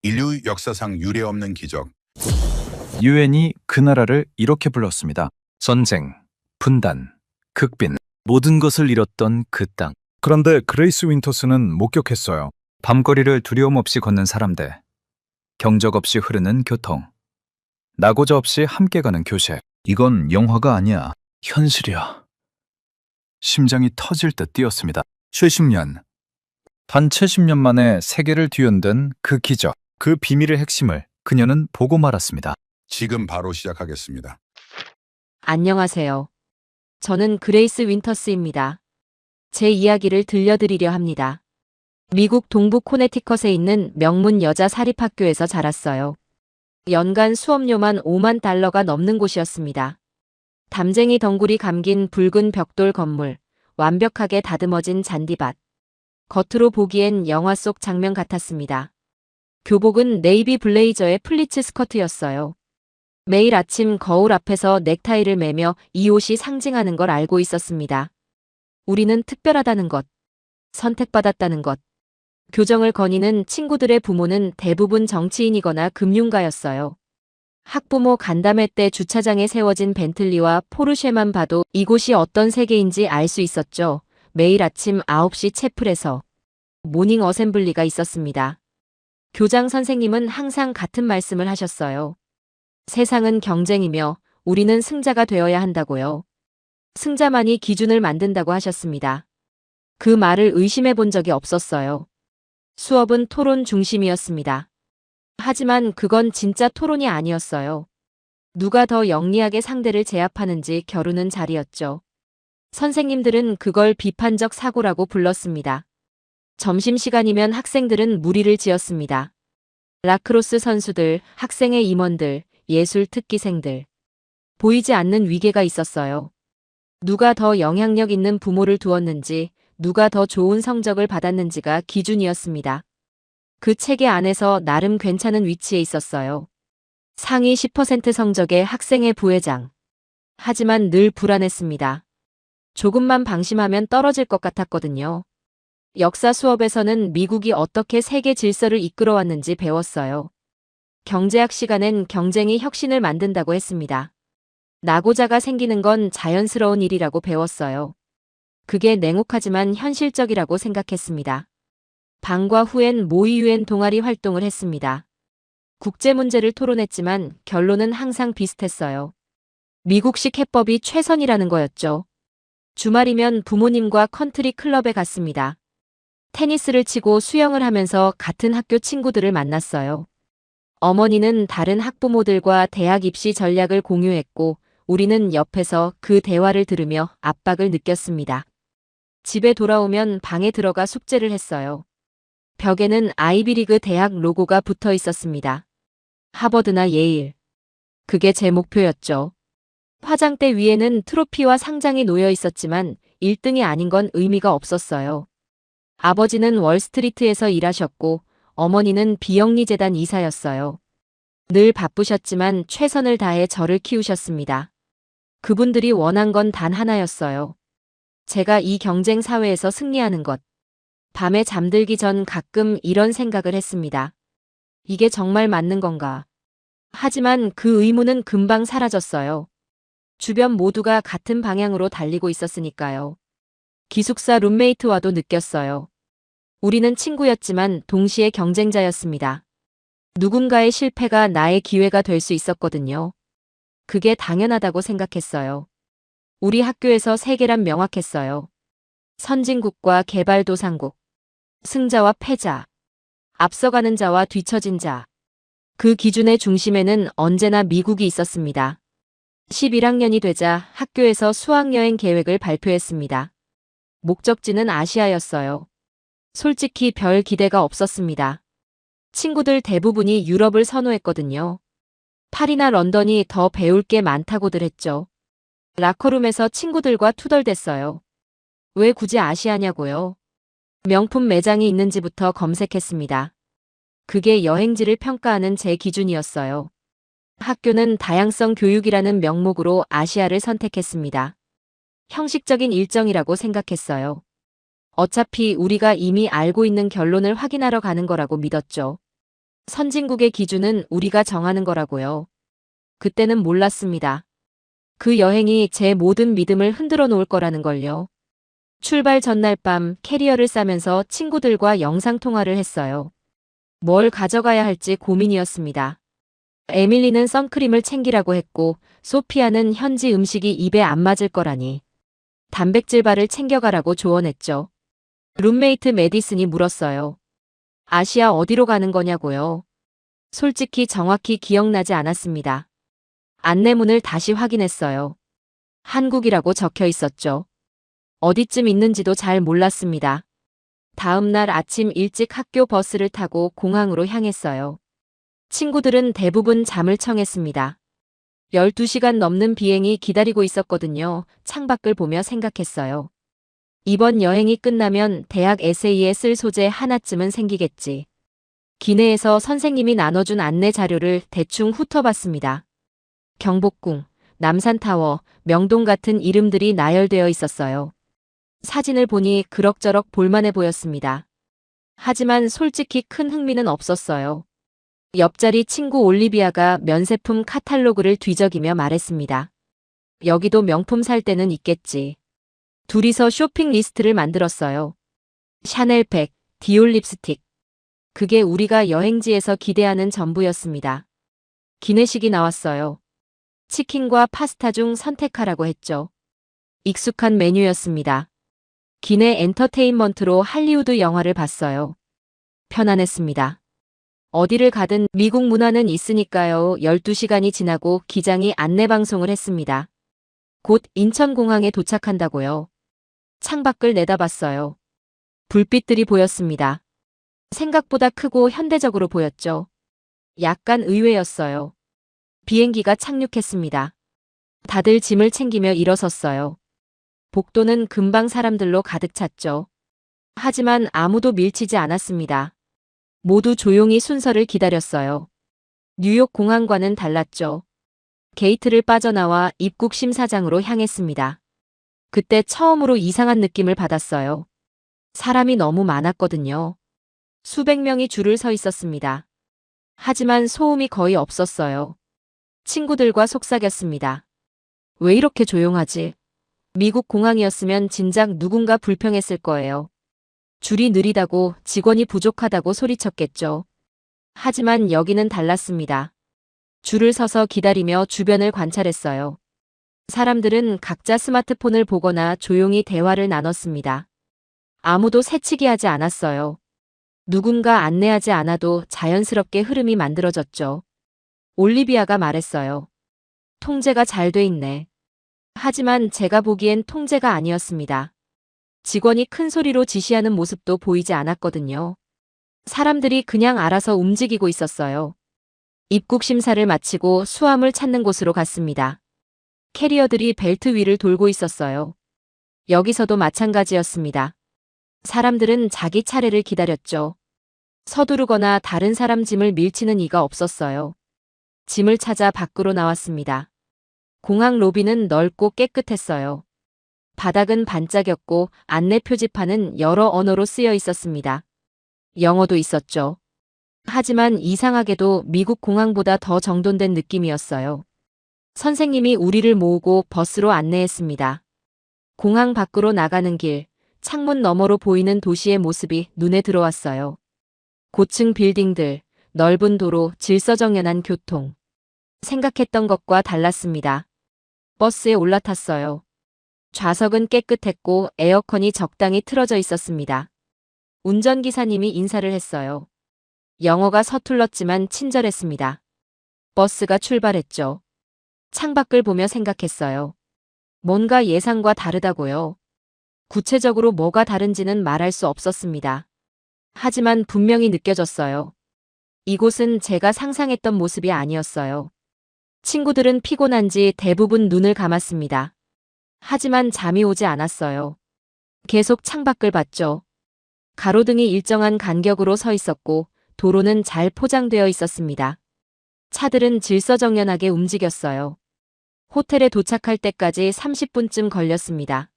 인류 역사상 유례없는 기적. 유엔이 그 나라를 이렇게 불렀습니다. 전쟁, 분단, 극빈, 모든 것을 잃었던 그 땅. 그런데 그레이스 윈터스는 목격했어요. 밤거리를 두려움 없이 걷는 사람들, 경적 없이 흐르는 교통, 낙오자 없이 함께 가는 교실. 이건 영화가 아니야. 현실이야. 심장이 터질 듯 뛰었습니다. 70년. 단 70년 만에 세계를 뒤흔든 그 기적. 그 비밀의 핵심을 그녀는 보고 말았습니다. 지금 바로 시작하겠습니다. 안녕하세요. 저는 그레이스 윈터스입니다. 제 이야기를 들려드리려 합니다. 미국 동부 코네티컷에 있는 명문 여자 사립학교에서 자랐어요. 연간 수업료만 $50,000가 넘는 곳이었습니다. 담쟁이 덩굴이 감긴 붉은 벽돌 건물, 완벽하게 다듬어진 잔디밭. 겉으로 보기엔 영화 속 장면 같았습니다. 교복은 네이비 블레이저의 플리츠 스커트였어요. 매일 아침 거울 앞에서 넥타이를 매며 이 옷이 상징하는 걸 알고 있었습니다. 우리는 특별하다는 것, 선택받았다는 것. 교정을 거니는 친구들의 부모는 대부분 정치인이거나 금융가였어요. 학부모 간담회 때 주차장에 세워진 벤틀리와 포르쉐만 봐도 이곳이 어떤 세계인지 알 수 있었죠. 매일 아침 9시 채플에서 모닝 어셈블리가 있었습니다. 교장 선생님은 항상 같은 말씀을 하셨어요. 세상은 경쟁이며 우리는 승자가 되어야 한다고요. 승자만이 기준을 만든다고 하셨습니다. 그 말을 의심해 본 적이 없었어요. 수업은 토론 중심이었습니다. 하지만 그건 진짜 토론이 아니었어요. 누가 더 영리하게 상대를 제압하는지 겨루는 자리였죠. 선생님들은 그걸 비판적 사고라고 불렀습니다. 점심시간이면 학생들은 무리를 지었습니다. 라크로스 선수들, 학생의 임원들, 예술 특기생들. 보이지 않는 위계가 있었어요. 누가 더 영향력 있는 부모를 두었는지, 누가 더 좋은 성적을 받았는지가 기준이었습니다. 그 체계 안에서 나름 괜찮은 위치에 있었어요. 상위 10% 성적의 학생의 부회장. 하지만 늘 불안했습니다. 조금만 방심하면 떨어질 것 같았거든요. 역사 수업에서는 미국이 어떻게 세계 질서를 이끌어왔는지 배웠어요. 경제학 시간엔 경쟁이 혁신을 만든다고 했습니다. 낙오자가 생기는 건 자연스러운 일이라고 배웠어요. 그게 냉혹하지만 현실적이라고 생각했습니다. 방과 후엔 모의 유엔 동아리 활동을 했습니다. 국제 문제를 토론했지만 결론은 항상 비슷했어요. 미국식 해법이 최선이라는 거였죠. 주말이면 부모님과 컨트리 클럽에 갔습니다. 테니스를 치고 수영을 하면서 같은 학교 친구들을 만났어요. 어머니는 다른 학부모들과 대학 입시 전략을 공유했고 우리는 옆에서 그 대화를 들으며 압박을 느꼈습니다. 집에 돌아오면 방에 들어가 숙제를 했어요. 벽에는 아이비리그 대학 로고가 붙어 있었습니다. 하버드나 예일. 그게 제 목표였죠. 화장대 위에는 트로피와 상장이 놓여 있었지만 1등이 아닌 건 의미가 없었어요. 아버지는 월스트리트에서 일하셨고 어머니는 비영리재단 이사였어요. 늘 바쁘셨지만 최선을 다해 저를 키우셨습니다. 그분들이 원한 건 단 하나였어요. 제가 이 경쟁 사회에서 승리하는 것. 밤에 잠들기 전 가끔 이런 생각을 했습니다. 이게 정말 맞는 건가? 하지만 그 의문은 금방 사라졌어요. 주변 모두가 같은 방향으로 달리고 있었으니까요. 기숙사 룸메이트와도 느꼈어요. 우리는 친구였지만 동시에 경쟁자였습니다. 누군가의 실패가 나의 기회가 될 수 있었거든요. 그게 당연하다고 생각했어요. 우리 학교에서 세계란 명확했어요. 선진국과 개발도상국, 승자와 패자, 앞서가는 자와 뒤처진 자. 그 기준의 중심에는 언제나 미국이 있었습니다. 11학년이 되자 학교에서 수학여행 계획을 발표했습니다. 목적지는 아시아였어요. 솔직히 별 기대가 없었습니다. 친구들 대부분이 유럽을 선호했거든요. 파리나 런던이 더 배울 게 많다고들 했죠. 라커룸에서 친구들과 투덜댔어요. 왜 굳이 아시아냐고요? 명품 매장이 있는지부터 검색했습니다. 그게 여행지를 평가하는 제 기준이었어요. 학교는 다양성 교육이라는 명목으로 아시아를 선택했습니다. 형식적인 일정이라고 생각했어요. 어차피 우리가 이미 알고 있는 결론을 확인하러 가는 거라고 믿었죠. 선진국의 기준은 우리가 정하는 거라고요. 그때는 몰랐습니다. 그 여행이 제 모든 믿음을 흔들어 놓을 거라는 걸요. 출발 전날 밤 캐리어를 싸면서 친구들과 영상통화를 했어요. 뭘 가져가야 할지 고민이었습니다. 에밀리는 선크림을 챙기라고 했고 소피아는 현지 음식이 입에 안 맞을 거라니 단백질 바를 챙겨가라고 조언했죠. 룸메이트 메디슨이 물었어요. 아시아 어디로 가는 거냐고요. 솔직히 정확히 기억나지 않았습니다. 안내문을 다시 확인했어요. 한국이라고 적혀 있었죠. 어디쯤 있는지도 잘 몰랐습니다. 다음 날 아침 일찍 학교 버스를 타고 공항으로 향했어요. 친구들은 대부분 잠을 청했습니다. 12시간 넘는 비행이 기다리고 있었거든요. 창밖을 보며 생각했어요. 이번 여행이 끝나면 대학 에세이에 쓸 소재 하나쯤은 생기겠지. 기내에서 선생님이 나눠준 안내 자료를 대충 훑어봤습니다. 경복궁, 남산타워, 명동 같은 이름들이 나열되어 있었어요. 사진을 보니 그럭저럭 볼만해 보였습니다. 하지만 솔직히 큰 흥미는 없었어요. 옆자리 친구 올리비아가 면세품 카탈로그를 뒤적이며 말했습니다. 여기도 명품 살 때는 있겠지. 둘이서 쇼핑 리스트를 만들었어요. 샤넬백, 디올 립스틱. 그게 우리가 여행지에서 기대하는 전부였습니다. 기내식이 나왔어요. 치킨과 파스타 중 선택하라고 했죠. 익숙한 메뉴였습니다. 기내 엔터테인먼트로 할리우드 영화를 봤어요. 편안했습니다. 어디를 가든 미국 문화는 있으니까요. 12시간이 지나고 기장이 안내방송을 했습니다. 곧 인천공항에 도착한다고요. 창밖을 내다봤어요. 불빛들이 보였습니다. 생각보다 크고 현대적으로 보였죠. 약간 의외였어요. 비행기가 착륙했습니다. 다들 짐을 챙기며 일어섰어요. 복도는 금방 사람들로 가득 찼죠. 하지만 아무도 밀치지 않았습니다. 모두 조용히 순서를 기다렸어요. 뉴욕 공항과는 달랐죠. 게이트를 빠져나와 입국 심사장으로 향했습니다. 그때 처음으로 이상한 느낌을 받았어요. 사람이 너무 많았거든요. 수백 명이 줄을 서 있었습니다. 하지만 소음이 거의 없었어요. 친구들과 속삭였습니다. 왜 이렇게 조용하지? 미국 공항이었으면 진작 누군가 불평했을 거예요. 줄이 느리다고 직원이 부족하다고 소리쳤겠죠. 하지만 여기는 달랐습니다. 줄을 서서 기다리며 주변을 관찰했어요. 사람들은 각자 스마트폰을 보거나 조용히 대화를 나눴습니다. 아무도 새치기하지 않았어요. 누군가 안내하지 않아도 자연스럽게 흐름이 만들어졌죠. 올리비아가 말했어요. 통제가 잘 돼 있네. 하지만 제가 보기엔 통제가 아니었습니다. 직원이 큰 소리로 지시하는 모습도 보이지 않았거든요. 사람들이 그냥 알아서 움직이고 있었어요. 입국 심사를 마치고 수함을 찾는 곳으로 갔습니다. 캐리어들이 벨트 위를 돌고 있었어요. 여기서도 마찬가지였습니다. 사람들은 자기 차례를 기다렸죠. 서두르거나 다른 사람 짐을 밀치는 이가 없었어요. 짐을 찾아 밖으로 나왔습니다. 공항 로비는 넓고 깨끗했어요. 바닥은 반짝였고 안내 표지판은 여러 언어로 쓰여 있었습니다. 영어도 있었죠. 하지만 이상하게도 미국 공항보다 더 정돈된 느낌이었어요. 선생님이 우리를 모으고 버스로 안내했습니다. 공항 밖으로 나가는 길, 창문 너머로 보이는 도시의 모습이 눈에 들어왔어요. 고층 빌딩들, 넓은 도로, 질서정연한 교통. 생각했던 것과 달랐습니다. 버스에 올라탔어요. 좌석은 깨끗했고 에어컨이 적당히 틀어져 있었습니다. 운전기사님이 인사를 했어요. 영어가 서툴렀지만 친절했습니다. 버스가 출발했죠. 창밖을 보며 생각했어요. 뭔가 예상과 다르다고요. 구체적으로 뭐가 다른지는 말할 수 없었습니다. 하지만 분명히 느껴졌어요. 이곳은 제가 상상했던 모습이 아니었어요. 친구들은 피곤한지 대부분 눈을 감았습니다. 하지만 잠이 오지 않았어요. 계속 창밖을 봤죠. 가로등이 일정한 간격으로 서 있었고 도로는 잘 포장되어 있었습니다. 차들은 질서정연하게 움직였어요. 호텔에 도착할 때까지 30분쯤 걸렸습니다.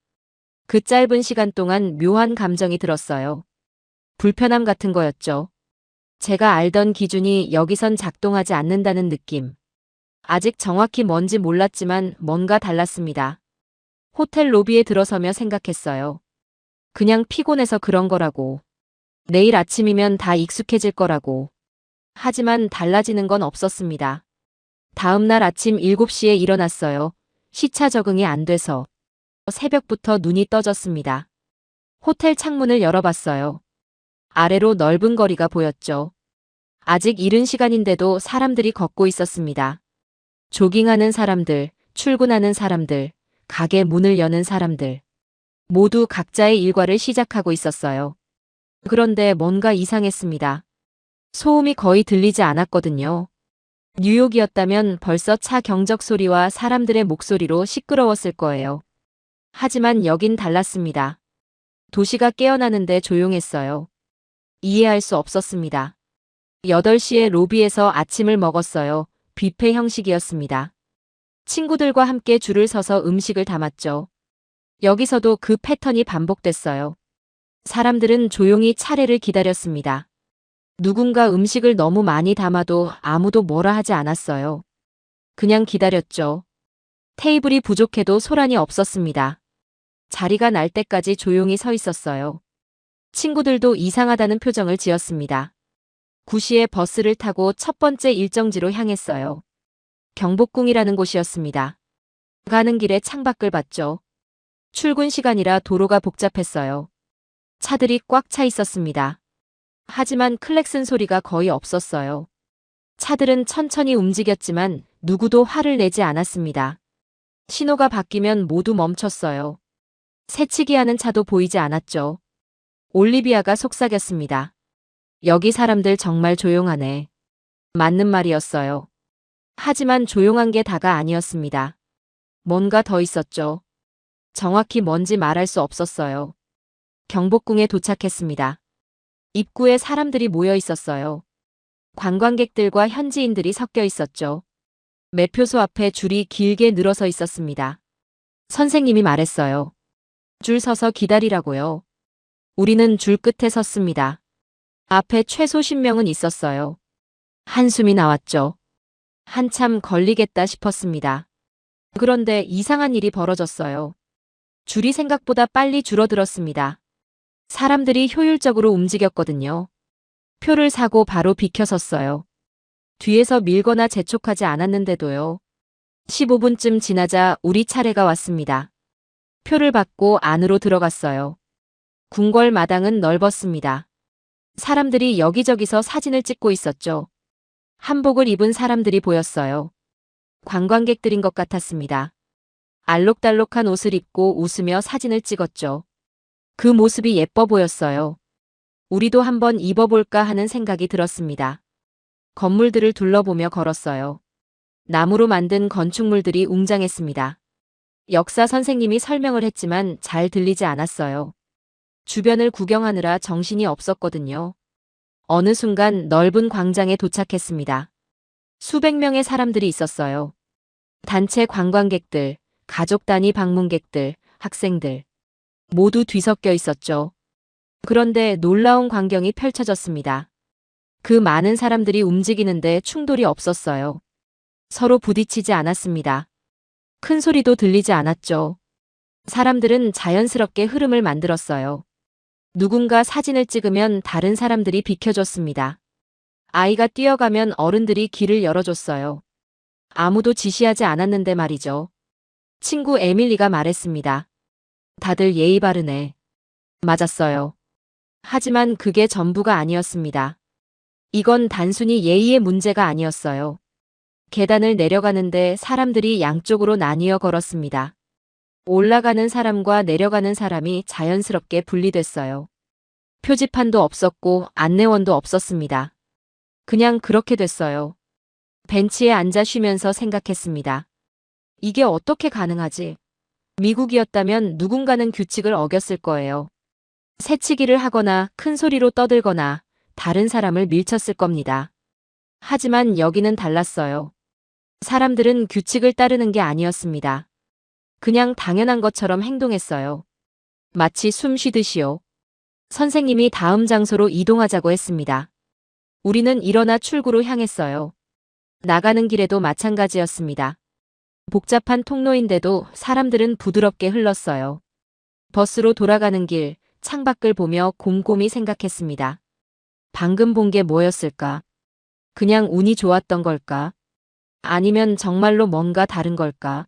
그 짧은 시간 동안 묘한 감정이 들었어요. 불편함 같은 거였죠. 제가 알던 기준이 여기선 작동하지 않는다는 느낌. 아직 정확히 뭔지 몰랐지만 뭔가 달랐습니다. 호텔 로비에 들어서며 생각했어요. 그냥 피곤해서 그런 거라고. 내일 아침이면 다 익숙해질 거라고. 하지만 달라지는 건 없었습니다. 다음 날 아침 7시에 일어났어요. 시차 적응이 안 돼서. 새벽부터 눈이 떠졌습니다. 호텔 창문을 열어봤어요. 아래로 넓은 거리가 보였죠. 아직 이른 시간인데도 사람들이 걷고 있었습니다. 조깅하는 사람들, 출근하는 사람들, 가게 문을 여는 사람들. 모두 각자의 일과를 시작하고 있었어요. 그런데 뭔가 이상했습니다. 소음이 거의 들리지 않았거든요. 뉴욕이었다면 벌써 차 경적 소리와 사람들의 목소리로 시끄러웠을 거예요. 하지만 여긴 달랐습니다. 도시가 깨어나는데 조용했어요. 이해할 수 없었습니다. 8시에 로비에서 아침을 먹었어요. 뷔페 형식이었습니다. 친구들과 함께 줄을 서서 음식을 담았죠. 여기서도 그 패턴이 반복됐어요. 사람들은 조용히 차례를 기다렸습니다. 누군가 음식을 너무 많이 담아도 아무도 뭐라 하지 않았어요. 그냥 기다렸죠. 테이블이 부족해도 소란이 없었습니다. 자리가 날 때까지 조용히 서 있었어요. 친구들도 이상하다는 표정을 지었습니다. 9시에 버스를 타고 첫 번째 일정지로 향했어요. 경복궁이라는 곳이었습니다. 가는 길에 창밖을 봤죠. 출근 시간이라 도로가 복잡했어요. 차들이 꽉 차 있었습니다. 하지만 클렉슨 소리가 거의 없었어요. 차들은 천천히 움직였지만 누구도 화를 내지 않았습니다. 신호가 바뀌면 모두 멈췄어요. 새치기 하는 차도 보이지 않았죠. 올리비아가 속삭였습니다. 여기 사람들 정말 조용하네. 맞는 말이었어요. 하지만 조용한 게 다가 아니었습니다. 뭔가 더 있었죠. 정확히 뭔지 말할 수 없었어요. 경복궁에 도착했습니다. 입구에 사람들이 모여 있었어요. 관광객들과 현지인들이 섞여 있었죠. 매표소 앞에 줄이 길게 늘어서 있었습니다. 선생님이 말했어요. 줄 서서 기다리라고요. 우리는 줄 끝에 섰습니다. 앞에 최소 10명은 있었어요. 한숨이 나왔죠. 한참 걸리겠다 싶었습니다. 그런데 이상한 일이 벌어졌어요. 줄이 생각보다 빨리 줄어들었습니다. 사람들이 효율적으로 움직였거든요. 표를 사고 바로 비켜섰어요. 뒤에서 밀거나 재촉하지 않았는데도요. 15분쯤 지나자 우리 차례가 왔습니다. 표를 받고 안으로 들어갔어요. 궁궐 마당은 넓었습니다. 사람들이 여기저기서 사진을 찍고 있었죠. 한복을 입은 사람들이 보였어요. 관광객들인 것 같았습니다. 알록달록한 옷을 입고 웃으며 사진을 찍었죠. 그 모습이 예뻐 보였어요. 우리도 한번 입어볼까 하는 생각이 들었습니다. 건물들을 둘러보며 걸었어요. 나무로 만든 건축물들이 웅장했습니다. 역사 선생님이 설명을 했지만 잘 들리지 않았어요. 주변을 구경하느라 정신이 없었거든요. 어느 순간 넓은 광장에 도착했습니다. 수백 명의 사람들이 있었어요. 단체 관광객들, 가족 단위 방문객들, 학생들. 모두 뒤섞여 있었죠. 그런데 놀라운 광경이 펼쳐졌습니다. 그 많은 사람들이 움직이는데 충돌이 없었어요. 서로 부딪히지 않았습니다. 큰 소리도 들리지 않았죠. 사람들은 자연스럽게 흐름을 만들었어요. 누군가 사진을 찍으면 다른 사람들이 비켜줬습니다. 아이가 뛰어가면 어른들이 길을 열어줬어요. 아무도 지시하지 않았는데 말이죠. 친구 에밀리가 말했습니다. 다들 예의 바르네. 맞았어요. 하지만 그게 전부가 아니었습니다. 이건 단순히 예의의 문제가 아니었어요. 계단을 내려가는데 사람들이 양쪽으로 나뉘어 걸었습니다. 올라가는 사람과 내려가는 사람이 자연스럽게 분리됐어요. 표지판도 없었고 안내원도 없었습니다. 그냥 그렇게 됐어요. 벤치에 앉아 쉬면서 생각했습니다. 이게 어떻게 가능하지? 미국이었다면 누군가는 규칙을 어겼을 거예요. 새치기를 하거나 큰 소리로 떠들거나 다른 사람을 밀쳤을 겁니다. 하지만 여기는 달랐어요. 사람들은 규칙을 따르는 게 아니었습니다. 그냥 당연한 것처럼 행동했어요. 마치 숨 쉬듯이요. 선생님이 다음 장소로 이동하자고 했습니다. 우리는 일어나 출구로 향했어요. 나가는 길에도 마찬가지였습니다. 복잡한 통로인데도 사람들은 부드럽게 흘렀어요. 버스로 돌아가는 길, 창밖을 보며 곰곰이 생각했습니다. 방금 본 게 뭐였을까? 그냥 운이 좋았던 걸까? 아니면 정말로 뭔가 다른 걸까?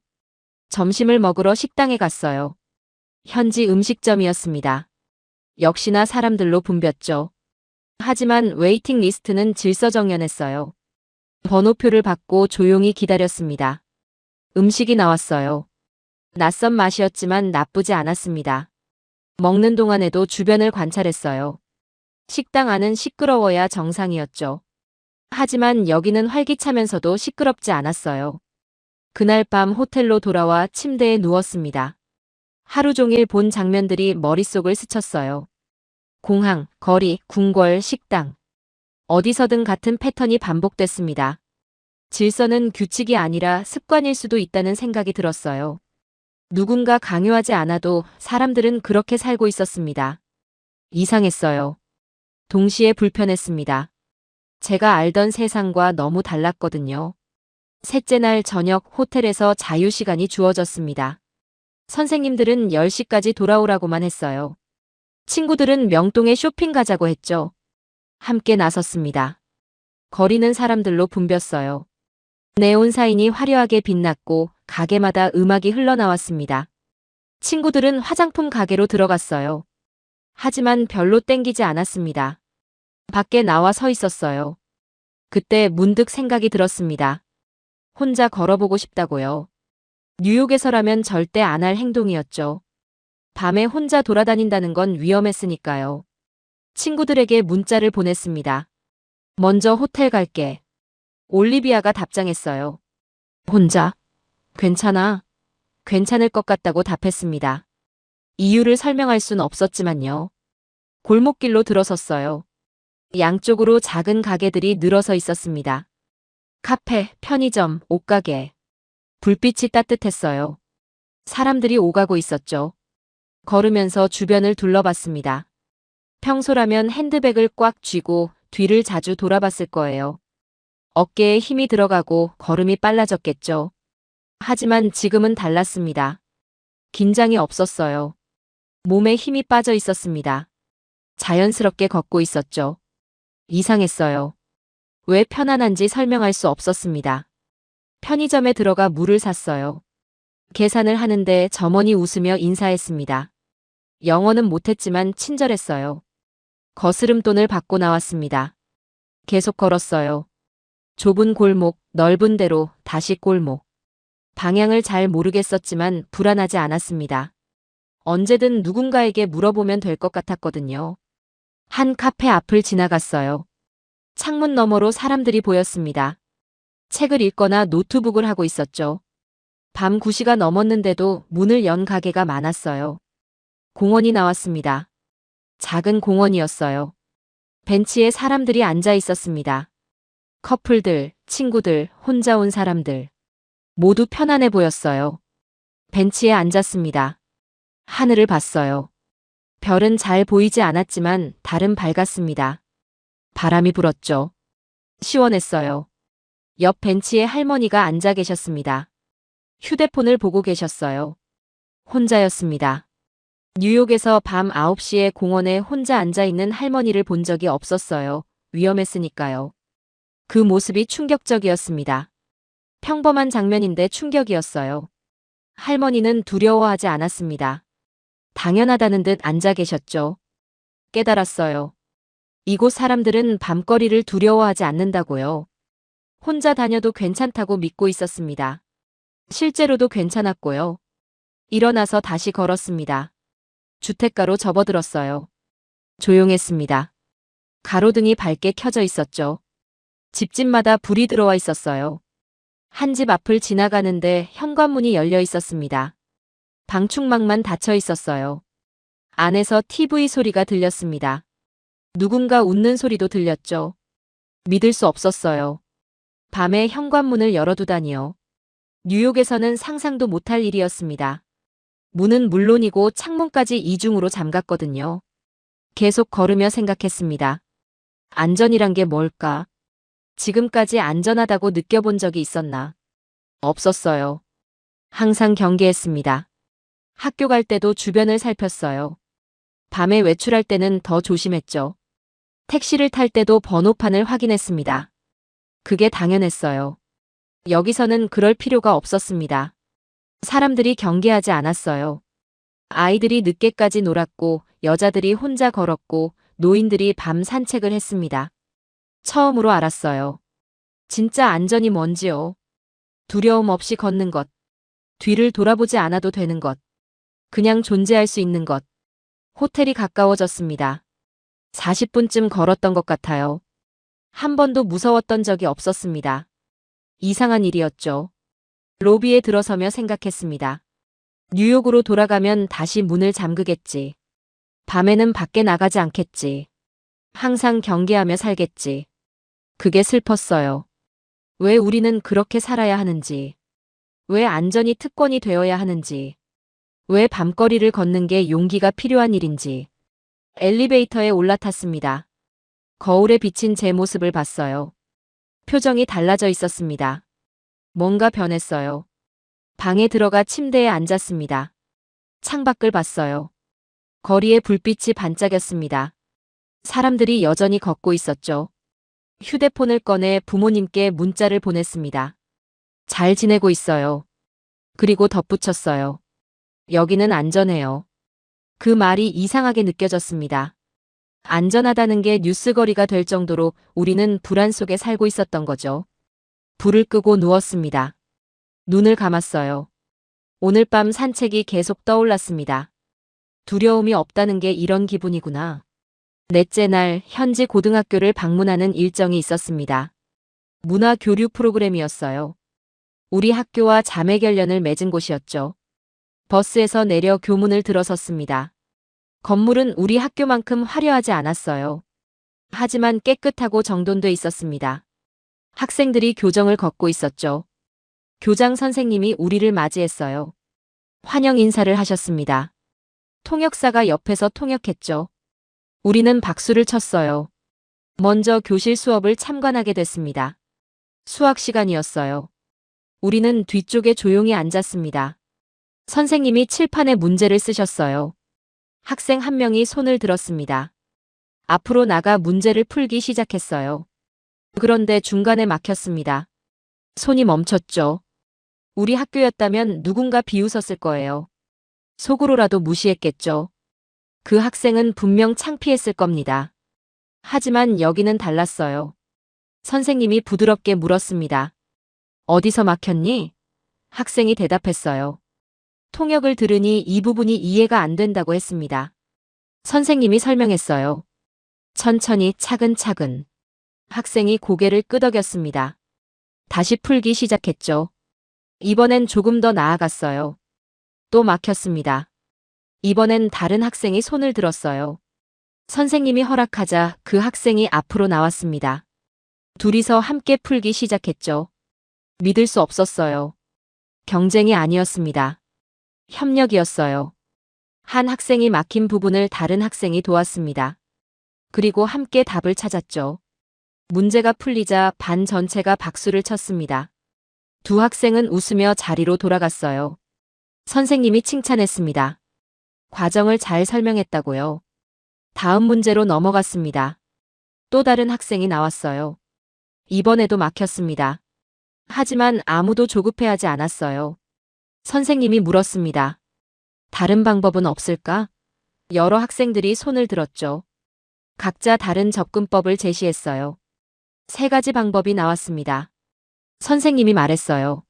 점심을 먹으러 식당에 갔어요. 현지 음식점이었습니다. 역시나 사람들로 붐볐죠. 하지만 웨이팅 리스트는 질서정연했어요. 번호표를 받고 조용히 기다렸습니다. 음식이 나왔어요. 낯선 맛이었지만 나쁘지 않았습니다. 먹는 동안에도 주변을 관찰했어요. 식당 안은 시끄러워야 정상이었죠. 하지만 여기는 활기차면서도 시끄럽지 않았어요. 그날 밤 호텔로 돌아와 침대에 누웠습니다. 하루 종일 본 장면들이 머릿속을 스쳤어요. 공항, 거리, 궁궐, 식당. 어디서든 같은 패턴이 반복됐습니다. 질서는 규칙이 아니라 습관일 수도 있다는 생각이 들었어요. 누군가 강요하지 않아도 사람들은 그렇게 살고 있었습니다. 이상했어요. 동시에 불편했습니다. 제가 알던 세상과 너무 달랐거든요. 셋째 날 저녁 호텔에서 자유시간이 주어졌습니다. 선생님들은 10시까지 돌아오라고만 했어요. 친구들은 명동에 쇼핑 가자고 했죠. 함께 나섰습니다. 거리는 사람들로 붐볐어요. 네온 사인이 화려하게 빛났고 가게마다 음악이 흘러나왔습니다. 친구들은 화장품 가게로 들어갔어요. 하지만 별로 땡기지 않았습니다. 밖에 나와 서 있었어요. 그때 문득 생각이 들었습니다. 혼자 걸어보고 싶다고요. 뉴욕에서라면 절대 안 할 행동이었죠. 밤에 혼자 돌아다닌다는 건 위험했으니까요. 친구들에게 문자를 보냈습니다. 먼저 호텔 갈게. 올리비아가 답장했어요. 혼자? 괜찮아. 괜찮을 것 같다고 답했습니다. 이유를 설명할 순 없었지만요. 골목길로 들어섰어요. 양쪽으로 작은 가게들이 늘어서 있었습니다. 카페, 편의점, 옷가게. 불빛이 따뜻했어요. 사람들이 오가고 있었죠. 걸으면서 주변을 둘러봤습니다. 평소라면 핸드백을 꽉 쥐고 뒤를 자주 돌아봤을 거예요. 어깨에 힘이 들어가고 걸음이 빨라졌겠죠. 하지만 지금은 달랐습니다. 긴장이 없었어요. 몸에 힘이 빠져 있었습니다. 자연스럽게 걷고 있었죠. 이상했어요. 왜 편안한지 설명할 수 없었습니다. 편의점에 들어가 물을 샀어요. 계산을 하는데 점원이 웃으며 인사했습니다. 영어는 못했지만 친절했어요. 거스름돈을 받고 나왔습니다. 계속 걸었어요. 좁은 골목, 넓은 데로, 다시 골목. 방향을 잘 모르겠었지만 불안하지 않았습니다. 언제든 누군가에게 물어보면 될 것 같았거든요. 한 카페 앞을 지나갔어요. 창문 너머로 사람들이 보였습니다. 책을 읽거나 노트북을 하고 있었죠. 밤 9시가 넘었는데도 문을 연 가게가 많았어요. 공원이 나왔습니다. 작은 공원이었어요. 벤치에 사람들이 앉아 있었습니다. 커플들, 친구들, 혼자 온 사람들. 모두 편안해 보였어요. 벤치에 앉았습니다. 하늘을 봤어요. 별은 잘 보이지 않았지만 달은 밝았습니다. 바람이 불었죠. 시원했어요. 옆 벤치에 할머니가 앉아 계셨습니다. 휴대폰을 보고 계셨어요. 혼자였습니다. 뉴욕에서 밤 9시에 공원에 혼자 앉아 있는 할머니를 본 적이 없었어요. 위험했으니까요. 그 모습이 충격적이었습니다. 평범한 장면인데 충격이었어요. 할머니는 두려워하지 않았습니다. 당연하다는 듯 앉아 계셨죠. 깨달았어요. 이곳 사람들은 밤거리를 두려워하지 않는다고요. 혼자 다녀도 괜찮다고 믿고 있었습니다. 실제로도 괜찮았고요. 일어나서 다시 걸었습니다. 주택가로 접어들었어요. 조용했습니다. 가로등이 밝게 켜져 있었죠. 집집마다 불이 들어와 있었어요. 한 집 앞을 지나가는데 현관문이 열려 있었습니다. 방충망만 닫혀 있었어요. 안에서 TV 소리가 들렸습니다. 누군가 웃는 소리도 들렸죠. 믿을 수 없었어요. 밤에 현관문을 열어두다니요. 뉴욕에서는 상상도 못할 일이었습니다. 문은 물론이고 창문까지 이중으로 잠갔거든요. 계속 걸으며 생각했습니다. 안전이란 게 뭘까? 지금까지 안전하다고 느껴본 적이 있었나? 없었어요. 항상 경계했습니다. 학교 갈 때도 주변을 살폈어요. 밤에 외출할 때는 더 조심했죠. 택시를 탈 때도 번호판을 확인했습니다. 그게 당연했어요. 여기서는 그럴 필요가 없었습니다. 사람들이 경계하지 않았어요. 아이들이 늦게까지 놀았고, 여자들이 혼자 걸었고, 노인들이 밤 산책을 했습니다. 처음으로 알았어요. 진짜 안전이 뭔지요. 두려움 없이 걷는 것. 뒤를 돌아보지 않아도 되는 것. 그냥 존재할 수 있는 것. 호텔이 가까워졌습니다. 40분쯤 걸었던 것 같아요. 한 번도 무서웠던 적이 없었습니다. 이상한 일이었죠. 로비에 들어서며 생각했습니다. 뉴욕으로 돌아가면 다시 문을 잠그겠지. 밤에는 밖에 나가지 않겠지. 항상 경계하며 살겠지. 그게 슬펐어요. 왜 우리는 그렇게 살아야 하는지. 왜 안전이 특권이 되어야 하는지. 왜 밤거리를 걷는 게 용기가 필요한 일인지. 엘리베이터에 올라탔습니다. 거울에 비친 제 모습을 봤어요. 표정이 달라져 있었습니다. 뭔가 변했어요. 방에 들어가 침대에 앉았습니다. 창밖을 봤어요. 거리에 불빛이 반짝였습니다. 사람들이 여전히 걷고 있었죠. 휴대폰을 꺼내 부모님께 문자를 보냈습니다. 잘 지내고 있어요. 그리고 덧붙였어요. 여기는 안전해요. 그 말이 이상하게 느껴졌습니다. 안전하다는 게 뉴스거리가 될 정도로 우리는 불안 속에 살고 있었던 거죠. 불을 끄고 누웠습니다. 눈을 감았어요. 오늘 밤 산책이 계속 떠올랐습니다. 두려움이 없다는 게 이런 기분이구나. 넷째 날 현지 고등학교를 방문하는 일정이 있었습니다. 문화 교류 프로그램이었어요. 우리 학교와 자매 결연을 맺은 곳이었죠. 버스에서 내려 교문을 들어섰습니다. 건물은 우리 학교만큼 화려하지 않았어요. 하지만 깨끗하고 정돈돼 있었습니다. 학생들이 교정을 걷고 있었죠. 교장 선생님이 우리를 맞이했어요. 환영 인사를 하셨습니다. 통역사가 옆에서 통역했죠. 우리는 박수를 쳤어요. 먼저 교실 수업을 참관하게 됐습니다. 수학 시간이었어요. 우리는 뒤쪽에 조용히 앉았습니다. 선생님이 칠판에 문제를 쓰셨어요. 학생 한 명이 손을 들었습니다. 앞으로 나가 문제를 풀기 시작했어요. 그런데 중간에 막혔습니다. 손이 멈췄죠. 우리 학교였다면 누군가 비웃었을 거예요. 속으로라도 무시했겠죠. 그 학생은 분명 창피했을 겁니다. 하지만 여기는 달랐어요. 선생님이 부드럽게 물었습니다. 어디서 막혔니? 학생이 대답했어요. 통역을 들으니 이 부분이 이해가 안 된다고 했습니다. 선생님이 설명했어요. 천천히 차근차근. 학생이 고개를 끄덕였습니다. 다시 풀기 시작했죠. 이번엔 조금 더 나아갔어요. 또 막혔습니다. 이번엔 다른 학생이 손을 들었어요. 선생님이 허락하자 그 학생이 앞으로 나왔습니다. 둘이서 함께 풀기 시작했죠. 믿을 수 없었어요. 경쟁이 아니었습니다. 협력이었어요. 한 학생이 막힌 부분을 다른 학생이 도왔습니다. 그리고 함께 답을 찾았죠. 문제가 풀리자 반 전체가 박수를 쳤습니다. 두 학생은 웃으며 자리로 돌아갔어요. 선생님이 칭찬했습니다. 과정을 잘 설명했다고요. 다음 문제로 넘어갔습니다. 또 다른 학생이 나왔어요. 이번에도 막혔습니다. 하지만 아무도 조급해하지 않았어요. 선생님이 물었습니다. 다른 방법은 없을까? 여러 학생들이 손을 들었죠. 각자 다른 접근법을 제시했어요. 3가지 방법이 나왔습니다. 선생님이 말했어요.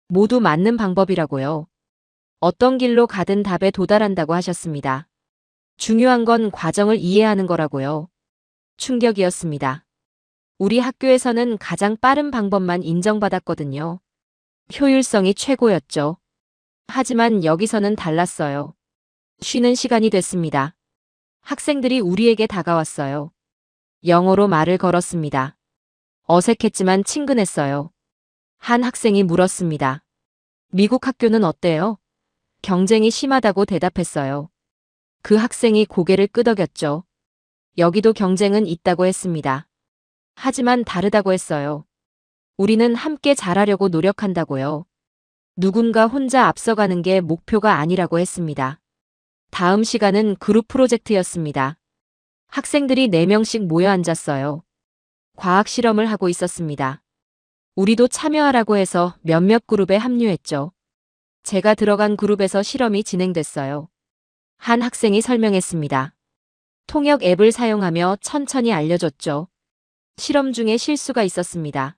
모두 맞는 방법이라고요. 어떤 길로 가든 답에 도달한다고 하셨습니다. 중요한 건 과정을 이해하는 거라고요. 충격이었습니다. 우리 학교에서는 가장 빠른 방법만 인정받았거든요. 효율성이 최고였죠. 하지만 여기서는 달랐어요. 쉬는 시간이 됐습니다. 학생들이 우리에게 다가왔어요. 영어로 말을 걸었습니다. 어색했지만 친근했어요. 한 학생이 물었습니다. 미국 학교는 어때요? 경쟁이 심하다고 대답했어요. 그 학생이 고개를 끄덕였죠. 여기도 경쟁은 있다고 했습니다. 하지만 다르다고 했어요. 우리는 함께 잘하려고 노력한다고요. 누군가 혼자 앞서가는 게 목표가 아니라고 했습니다. 다음 시간은 그룹 프로젝트였습니다. 학생들이 4명씩 모여 앉았어요. 과학 실험을 하고 있었습니다. 우리도 참여하라고 해서 몇몇 그룹에 합류했죠. 제가 들어간 그룹에서 실험이 진행됐어요. 한 학생이 설명했습니다. 통역 앱을 사용하며 천천히 알려줬죠. 실험 중에 실수가 있었습니다.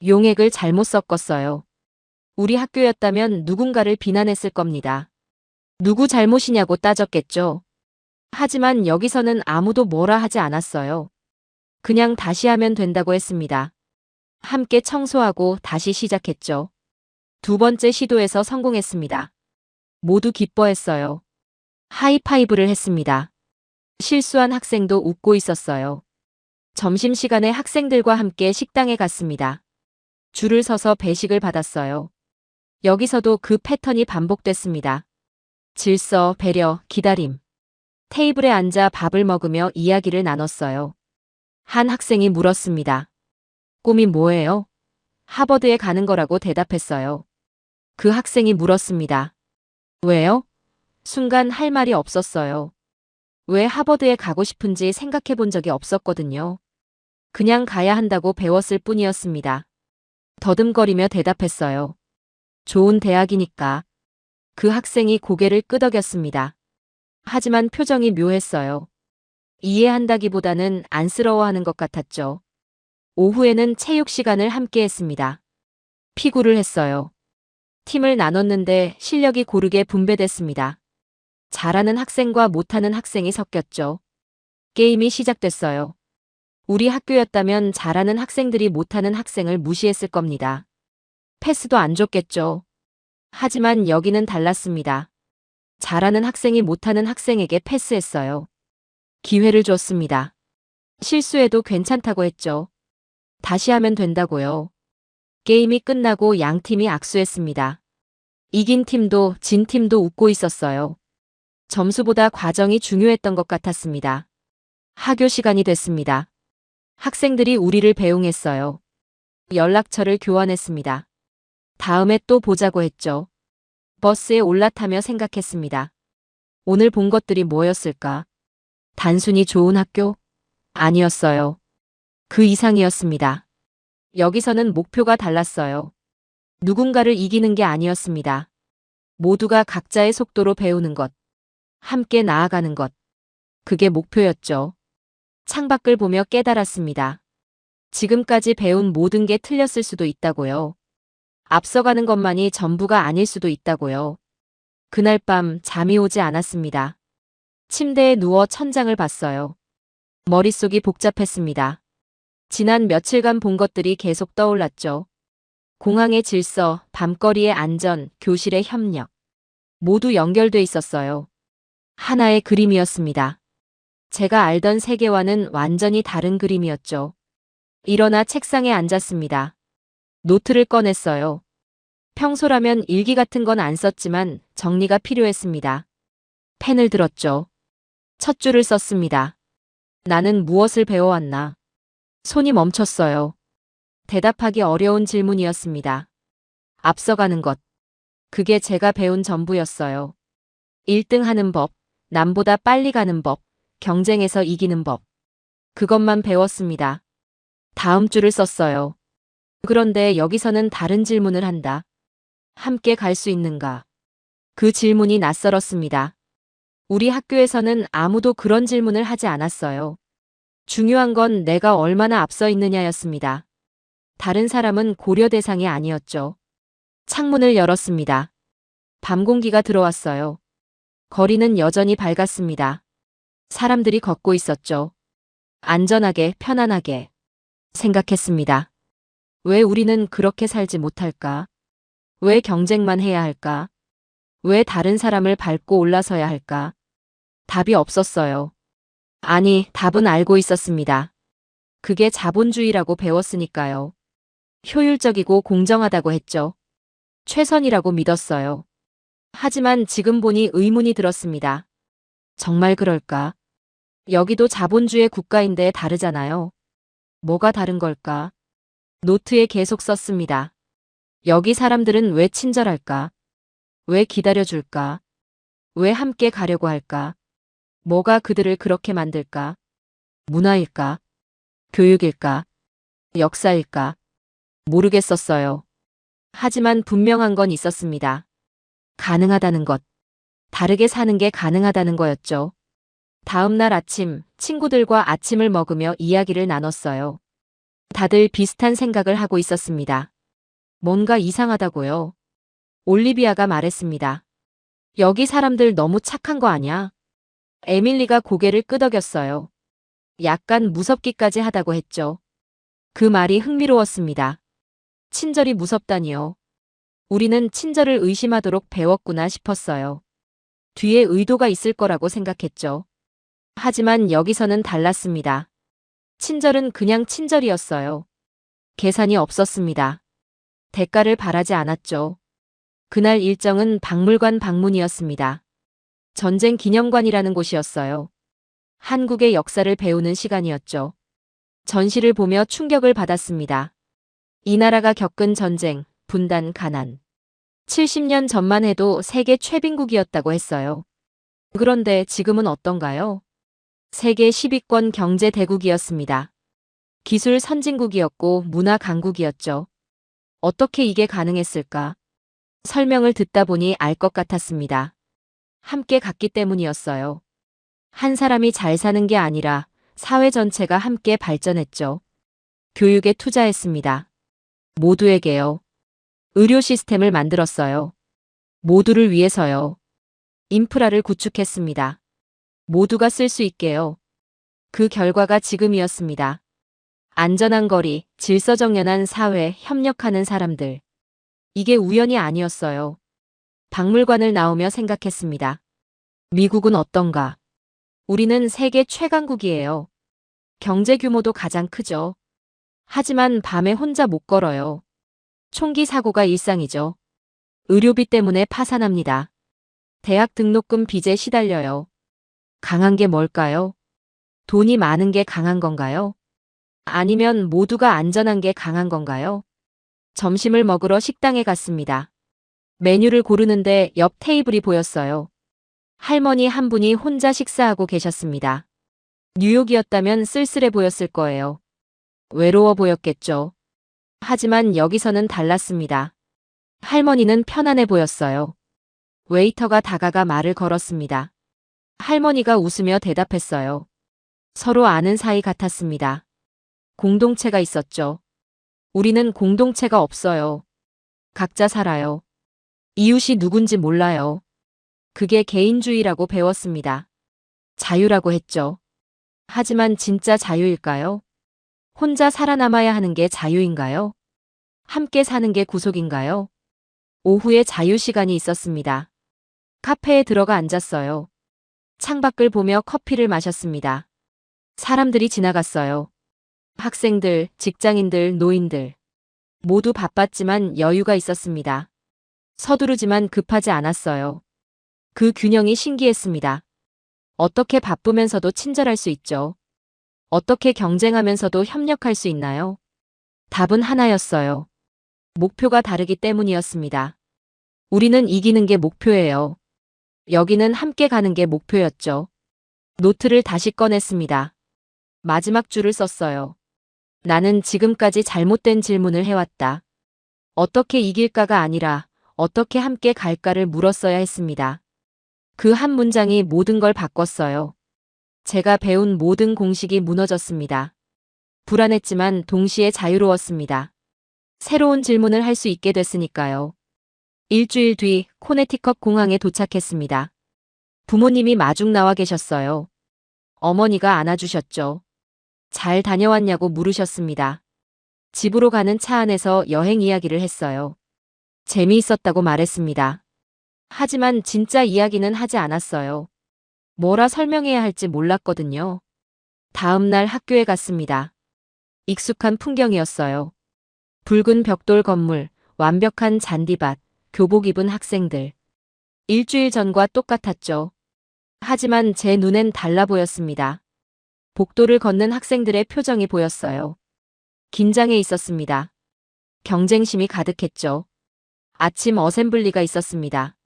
용액을 잘못 섞었어요. 우리 학교였다면 누군가를 비난했을 겁니다. 누구 잘못이냐고 따졌겠죠. 하지만 여기서는 아무도 뭐라 하지 않았어요. 그냥 다시 하면 된다고 했습니다. 함께 청소하고 다시 시작했죠. 두 번째 시도에서 성공했습니다. 모두 기뻐했어요. 하이파이브를 했습니다. 실수한 학생도 웃고 있었어요. 점심시간에 학생들과 함께 식당에 갔습니다. 줄을 서서 배식을 받았어요. 여기서도 그 패턴이 반복됐습니다. 질서, 배려, 기다림. 테이블에 앉아 밥을 먹으며 이야기를 나눴어요. 한 학생이 물었습니다. 꿈이 뭐예요? 하버드에 가는 거라고 대답했어요. 그 학생이 물었습니다. 왜요? 순간 할 말이 없었어요. 왜 하버드에 가고 싶은지 생각해 본 적이 없었거든요. 그냥 가야 한다고 배웠을 뿐이었습니다. 더듬거리며 대답했어요. 좋은 대학이니까. 그 학생이 고개를 끄덕였습니다. 하지만 표정이 묘했어요. 이해한다기보다는 안쓰러워하는 것 같았죠. 오후에는 체육 시간을 함께 했습니다. 피구를 했어요. 팀을 나눴는데 실력이 고르게 분배됐습니다. 잘하는 학생과 못하는 학생이 섞였죠. 게임이 시작됐어요. 우리 학교였다면 잘하는 학생들이 못하는 학생을 무시했을 겁니다. 패스도 안 줬겠죠. 하지만 여기는 달랐습니다. 잘하는 학생이 못하는 학생에게 패스했어요. 기회를 줬습니다. 실수해도 괜찮다고 했죠. 다시 하면 된다고요. 게임이 끝나고 양 팀이 악수했습니다. 이긴 팀도 진 팀도 웃고 있었어요. 점수보다 과정이 중요했던 것 같았습니다. 하교 시간이 됐습니다. 학생들이 우리를 배웅했어요. 연락처를 교환했습니다. 다음에 또 보자고 했죠. 버스에 올라타며 생각했습니다. 오늘 본 것들이 뭐였을까? 단순히 좋은 학교? 아니었어요. 그 이상이었습니다. 여기서는 목표가 달랐어요. 누군가를 이기는 게 아니었습니다. 모두가 각자의 속도로 배우는 것. 함께 나아가는 것. 그게 목표였죠. 창밖을 보며 깨달았습니다. 지금까지 배운 모든 게 틀렸을 수도 있다고요. 앞서가는 것만이 전부가 아닐 수도 있다고요. 그날 밤 잠이 오지 않았습니다. 침대에 누워 천장을 봤어요. 머릿속이 복잡했습니다. 지난 며칠간 본 것들이 계속 떠올랐죠. 공항의 질서, 밤거리의 안전, 교실의 협력. 모두 연결돼 있었어요. 하나의 그림이었습니다. 제가 알던 세계와는 완전히 다른 그림이었죠. 일어나 책상에 앉았습니다. 노트를 꺼냈어요. 평소라면 일기 같은 건 안 썼지만 정리가 필요했습니다. 펜을 들었죠. 첫 줄을 썼습니다. 나는 무엇을 배워왔나? 손이 멈췄어요. 대답하기 어려운 질문이었습니다. 앞서가는 것. 그게 제가 배운 전부였어요. 1등 하는 법, 남보다 빨리 가는 법, 경쟁에서 이기는 법. 그것만 배웠습니다. 다음 줄을 썼어요. 그런데 여기서는 다른 질문을 한다. 함께 갈 수 있는가? 그 질문이 낯설었습니다. 우리 학교에서는 아무도 그런 질문을 하지 않았어요. 중요한 건 내가 얼마나 앞서 있느냐였습니다. 다른 사람은 고려 대상이 아니었죠. 창문을 열었습니다. 밤 공기가 들어왔어요. 거리는 여전히 밝았습니다. 사람들이 걷고 있었죠. 안전하게, 편안하게. 생각했습니다. 왜 우리는 그렇게 살지 못할까? 왜 경쟁만 해야 할까? 왜 다른 사람을 밟고 올라서야 할까? 답이 없었어요. 아니, 답은 알고 있었습니다. 그게 자본주의라고 배웠으니까요. 효율적이고 공정하다고 했죠. 최선이라고 믿었어요. 하지만 지금 보니 의문이 들었습니다. 정말 그럴까? 여기도 자본주의 국가인데 다르잖아요. 뭐가 다른 걸까? 노트에 계속 썼습니다. 여기 사람들은 왜 친절할까? 왜 기다려줄까? 왜 함께 가려고 할까? 뭐가 그들을 그렇게 만들까? 문화일까? 교육일까? 역사일까? 모르겠었어요. 하지만 분명한 건 있었습니다. 가능하다는 것. 다르게 사는 게 가능하다는 거였죠. 다음 날 아침, 친구들과 아침을 먹으며 이야기를 나눴어요. 다들 비슷한 생각을 하고 있었습니다. 뭔가 이상하다고요. 올리비아가 말했습니다. 여기 사람들 너무 착한 거 아냐? 에밀리가 고개를 끄덕였어요. 약간 무섭기까지 하다고 했죠. 그 말이 흥미로웠습니다. 친절이 무섭다니요. 우리는 친절을 의심하도록 배웠구나 싶었어요. 뒤에 의도가 있을 거라고 생각했죠. 하지만 여기서는 달랐습니다. 친절은 그냥 친절이었어요. 계산이 없었습니다. 대가를 바라지 않았죠. 그날 일정은 박물관 방문이었습니다. 전쟁 기념관이라는 곳이었어요. 한국의 역사를 배우는 시간이었죠. 전시를 보며 충격을 받았습니다. 이 나라가 겪은 전쟁, 분단, 가난. 70년 전만 해도 세계 최빈국이었다고 했어요. 그런데 지금은 어떤가요? 세계 10위권 경제 대국이었습니다. 기술 선진국이었고 문화 강국이었죠. 어떻게 이게 가능했을까? 설명을 듣다 보니 알 것 같았습니다. 함께 갔기 때문이었어요. 한 사람이 잘 사는 게 아니라 사회 전체가 함께 발전했죠. 교육에 투자했습니다. 모두에게요. 의료 시스템을 만들었어요. 모두를 위해서요. 인프라를 구축했습니다. 모두가 쓸 수 있게요. 그 결과가 지금이었습니다. 안전한 거리, 질서정연한 사회, 협력하는 사람들. 이게 우연이 아니었어요. 박물관을 나오며 생각했습니다. 미국은 어떤가? 우리는 세계 최강국이에요. 경제 규모도 가장 크죠. 하지만 밤에 혼자 못 걸어요. 총기 사고가 일상이죠. 의료비 때문에 파산합니다. 대학 등록금 빚에 시달려요. 강한 게 뭘까요? 돈이 많은 게 강한 건가요? 아니면 모두가 안전한 게 강한 건가요? 점심을 먹으러 식당에 갔습니다. 메뉴를 고르는데 옆 테이블이 보였어요. 할머니 한 분이 혼자 식사하고 계셨습니다. 뉴욕이었다면 쓸쓸해 보였을 거예요. 외로워 보였겠죠. 하지만 여기서는 달랐습니다. 할머니는 편안해 보였어요. 웨이터가 다가가 말을 걸었습니다. 할머니가 웃으며 대답했어요. 서로 아는 사이 같았습니다. 공동체가 있었죠. 우리는 공동체가 없어요. 각자 살아요. 이웃이 누군지 몰라요. 그게 개인주의라고 배웠습니다. 자유라고 했죠. 하지만 진짜 자유일까요? 혼자 살아남아야 하는 게 자유인가요? 함께 사는 게 구속인가요? 오후에 자유 시간이 있었습니다. 카페에 들어가 앉았어요. 창밖을 보며 커피를 마셨습니다. 사람들이 지나갔어요. 학생들, 직장인들, 노인들. 모두 바빴지만 여유가 있었습니다. 서두르지만 급하지 않았어요. 그 균형이 신기했습니다. 어떻게 바쁘면서도 친절할 수 있죠? 어떻게 경쟁하면서도 협력할 수 있나요? 답은 하나였어요. 목표가 다르기 때문이었습니다. 우리는 이기는 게 목표예요. 여기는 함께 가는 게 목표였죠. 노트를 다시 꺼냈습니다. 마지막 줄을 썼어요. 나는 지금까지 잘못된 질문을 해왔다. 어떻게 이길까가 아니라 어떻게 함께 갈까를 물었어야 했습니다. 그 한 문장이 모든 걸 바꿨어요. 제가 배운 모든 공식이 무너졌습니다. 불안했지만 동시에 자유로웠습니다. 새로운 질문을 할 수 있게 됐으니까요. 일주일 뒤 코네티컷 공항에 도착했습니다. 부모님이 마중 나와 계셨어요. 어머니가 안아주셨죠. 잘 다녀왔냐고 물으셨습니다. 집으로 가는 차 안에서 여행 이야기를 했어요. 재미있었다고 말했습니다. 하지만 진짜 이야기는 하지 않았어요. 뭐라 설명해야 할지 몰랐거든요. 다음 날 학교에 갔습니다. 익숙한 풍경이었어요. 붉은 벽돌 건물, 완벽한 잔디밭, 교복 입은 학생들. 일주일 전과 똑같았죠. 하지만 제 눈엔 달라 보였습니다. 복도를 걷는 학생들의 표정이 보였어요. 긴장해 있었습니다. 경쟁심이 가득했죠. 아침 어셈블리가 있었습니다.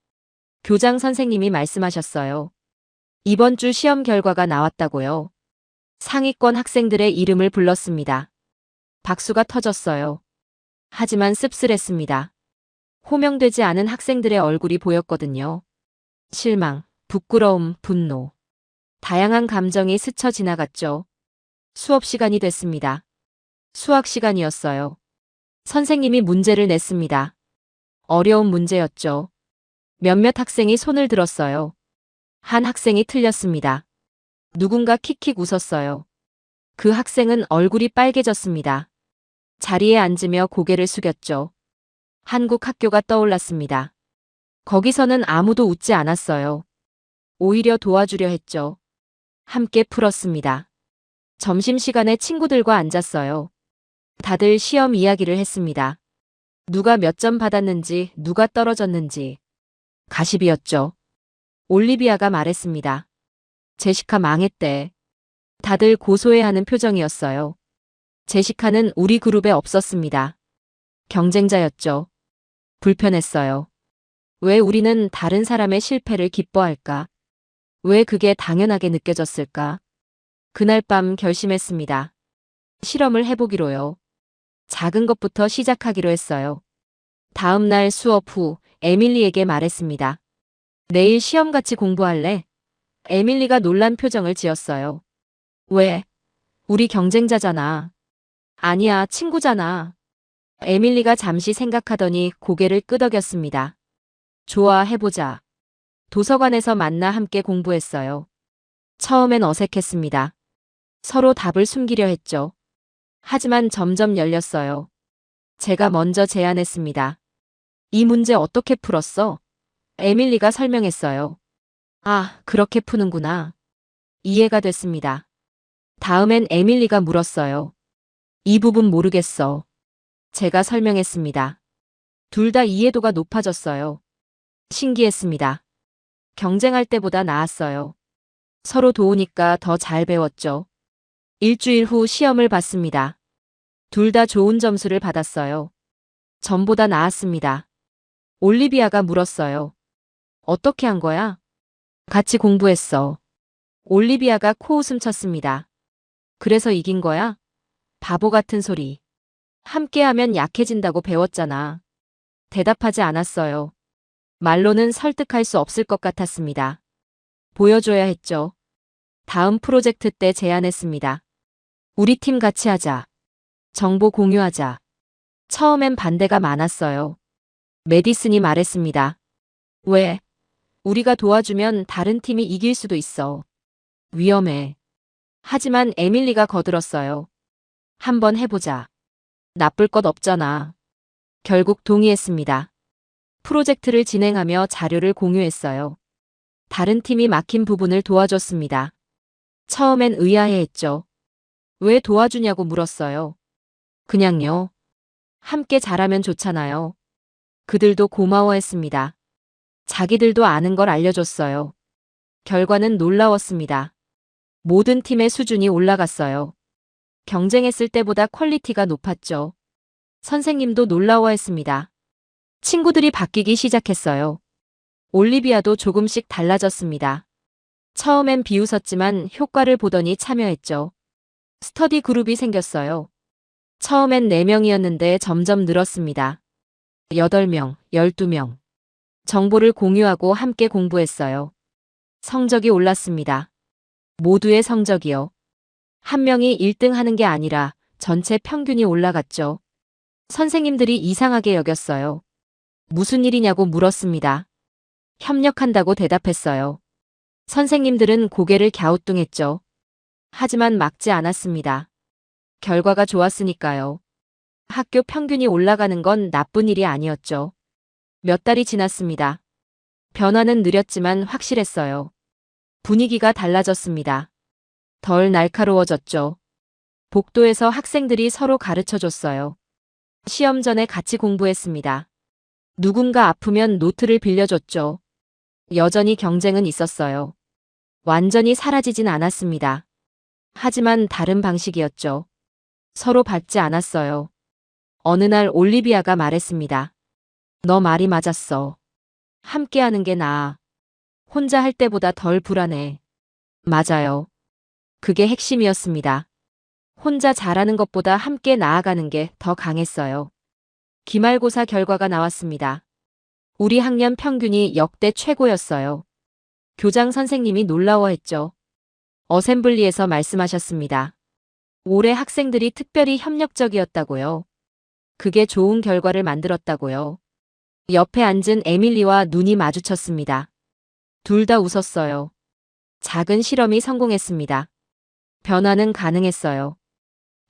교장 선생님이 말씀하셨어요. 이번 주 시험 결과가 나왔다고요. 상위권 학생들의 이름을 불렀습니다. 박수가 터졌어요. 하지만 씁쓸했습니다. 호명되지 않은 학생들의 얼굴이 보였거든요. 실망, 부끄러움, 분노. 다양한 감정이 스쳐 지나갔죠. 수업 시간이 됐습니다. 수학 시간이었어요. 선생님이 문제를 냈습니다. 어려운 문제였죠. 몇몇 학생이 손을 들었어요. 한 학생이 틀렸습니다. 누군가 킥킥 웃었어요. 그 학생은 얼굴이 빨개졌습니다. 자리에 앉으며 고개를 숙였죠. 한국 학교가 떠올랐습니다. 거기서는 아무도 웃지 않았어요. 오히려 도와주려 했죠. 함께 풀었습니다. 점심시간에 친구들과 앉았어요. 다들 시험 이야기를 했습니다. 누가 몇 점 받았는지, 누가 떨어졌는지. 가십이었죠. 올리비아가 말했습니다. 제시카 망했대. 다들 고소해하는 표정이었어요. 제시카는 우리 그룹에 없었습니다. 경쟁자였죠. 불편했어요. 왜 우리는 다른 사람의 실패를 기뻐할까? 왜 그게 당연하게 느껴졌을까? 그날 밤 결심했습니다. 실험을 해보기로요. 작은 것부터 시작하기로 했어요. 다음 날 수업 후 에밀리에게 말했습니다. 내일 시험같이 공부할래? 에밀리가 놀란 표정을 지었어요. 왜? 우리 경쟁자잖아. 아니야, 친구잖아. 에밀리가 잠시 생각하더니 고개를 끄덕였습니다. 좋아, 해보자. 도서관에서 만나 함께 공부했어요. 처음엔 어색했습니다. 서로 답을 숨기려 했죠. 하지만 점점 열렸어요. 제가 먼저 제안했습니다. 이 문제 어떻게 풀었어? 에밀리가 설명했어요. 아, 그렇게 푸는구나. 이해가 됐습니다. 다음엔 에밀리가 물었어요. 이 부분 모르겠어. 제가 설명했습니다. 둘 다 이해도가 높아졌어요. 신기했습니다. 경쟁할 때보다 나았어요. 서로 도우니까 더 잘 배웠죠. 일주일 후 시험을 봤습니다. 둘 다 좋은 점수를 받았어요. 전보다 나았습니다. 올리비아가 물었어요. 어떻게 한 거야? 같이 공부했어. 올리비아가 코웃음 쳤습니다. 그래서 이긴 거야? 바보 같은 소리. 함께하면 약해진다고 배웠잖아. 대답하지 않았어요. 말로는 설득할 수 없을 것 같았습니다. 보여줘야 했죠. 다음 프로젝트 때 제안했습니다. 우리 팀 같이 하자. 정보 공유하자. 처음엔 반대가 많았어요. 메디슨이 말했습니다. 왜? 우리가 도와주면 다른 팀이 이길 수도 있어. 위험해. 하지만 에밀리가 거들었어요. 한번 해보자. 나쁠 것 없잖아. 결국 동의했습니다. 프로젝트를 진행하며 자료를 공유했어요. 다른 팀이 막힌 부분을 도와줬습니다. 처음엔 의아해했죠. 왜 도와주냐고 물었어요. 그냥요. 함께 잘하면 좋잖아요. 그들도 고마워했습니다. 자기들도 아는 걸 알려줬어요. 결과는 놀라웠습니다. 모든 팀의 수준이 올라갔어요. 경쟁했을 때보다 퀄리티가 높았죠. 선생님도 놀라워했습니다. 친구들이 바뀌기 시작했어요. 올리비아도 조금씩 달라졌습니다. 처음엔 비웃었지만 효과를 보더니 참여했죠. 스터디 그룹이 생겼어요. 처음엔 4명이었는데 점점 늘었습니다. 8명, 12명. 정보를 공유하고 함께 공부했어요. 성적이 올랐습니다. 모두의 성적이요. 한 명이 1등 하는 게 아니라 전체 평균이 올라갔죠. 선생님들이 이상하게 여겼어요. 무슨 일이냐고 물었습니다. 협력한다고 대답했어요. 선생님들은 고개를 갸우뚱했죠. 하지만 막지 않았습니다. 결과가 좋았으니까요. 학교 평균이 올라가는 건 나쁜 일이 아니었죠. 몇 달이 지났습니다. 변화는 느렸지만 확실했어요. 분위기가 달라졌습니다. 덜 날카로워졌죠. 복도에서 학생들이 서로 가르쳐줬어요. 시험 전에 같이 공부했습니다. 누군가 아프면 노트를 빌려줬죠. 여전히 경쟁은 있었어요. 완전히 사라지진 않았습니다. 하지만 다른 방식이었죠. 서로 받지 않았어요. 어느 날 올리비아가 말했습니다. 너 말이 맞았어. 함께하는 게 나아. 혼자 할 때보다 덜 불안해. 맞아요. 그게 핵심이었습니다. 혼자 잘하는 것보다 함께 나아가는 게 더 강했어요. 기말고사 결과가 나왔습니다. 우리 학년 평균이 역대 최고였어요. 교장 선생님이 놀라워했죠. 어셈블리에서 말씀하셨습니다. 올해 학생들이 특별히 협력적이었다고요. 그게 좋은 결과를 만들었다고요. 옆에 앉은 에밀리와 눈이 마주쳤습니다. 둘 다 웃었어요. 작은 실험이 성공했습니다. 변화는 가능했어요.